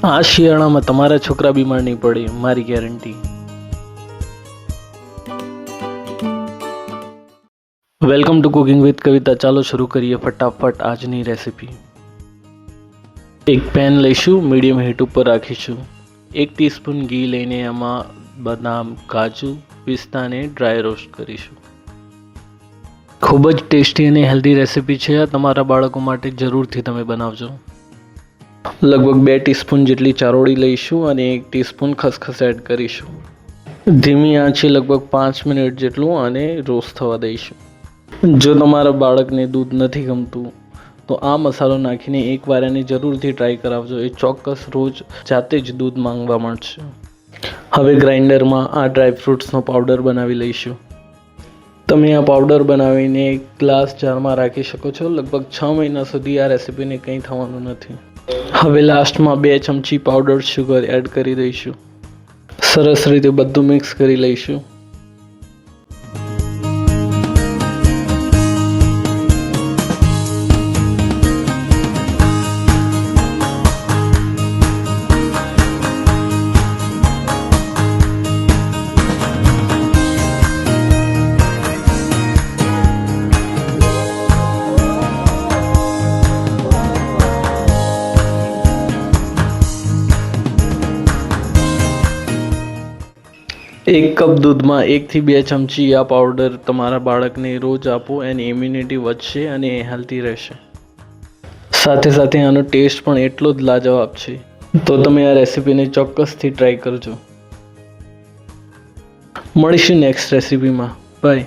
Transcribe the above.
આ શિયાળામાં તમારા છોકરા બીમાર નહીં પડે, મારી ગેરંટી. Welcome to cooking with Kavita. ચાલો શરૂ કરીએ ફટાફટ આજની રેસીપી. એક પેન લઈશું, મીડિયમ હીટ ઉપર રાખીશું. 1 ટીસ્પૂન ઘી લઈને એમાં બદામ, કાજુ, પિસ્તાને ડ્રાય રોસ્ટ કરીશું. ખૂબ જ ટેસ્ટી અને હેલ્ધી રેસીપી છે. આ તમારા બાળકો માટે જરૂરથી તમે બનાવજો. લગભગ 2 ટીસ્પૂન જેટલી ચારોળી લઈશું અને 1 ટીસ્પૂન ખસખસ એડ કરીશું. ધીમી આંચે લગભગ 5 મિનિટ જેટલું આને રોસ્ટ થવા દઈશું. જો તમારા બાળકને દૂધ નથી ગમતું તો આ મસાલો નાખીને એકવાર એને જરૂરથી ટ્રાય કરાવજો. એ ચોક્કસ રોજ જાતે જ દૂધ માંગવા માંડશે. હવે ગ્રાઇન્ડરમાં આ ડ્રાયફ્રૂટ્સનો પાવડર બનાવી લઈશું. તમે આ પાવડર બનાવીને એક ગ્લાસ જારમાં રાખી શકો છો. લગભગ 6 મહિના સુધી આ રેસીપીને કંઈ થવાનું નથી. હવે લાસ્ટમાં 2 ચમચી પાવડર શુગર એડ કરી દઈશું. સરસ રીતે બધું મિક્સ કરી લઈશું. એક કપ દૂધમાં 1 થી 2 ચમચી આ પાવડર તમારા બાળકને રોજ આપો. એની ઇમ્યુનિટી વધશે અને એ હેલ્ધી રહેશે. સાથે સાથે આનો ટેસ્ટ પણ એટલો જ લાજવાબ છે. તો તમે આ રેસીપીને ચોક્કસથી ટ્રાય કરજો. મળીશું નેક્સ્ટ રેસીપીમાં. બાય.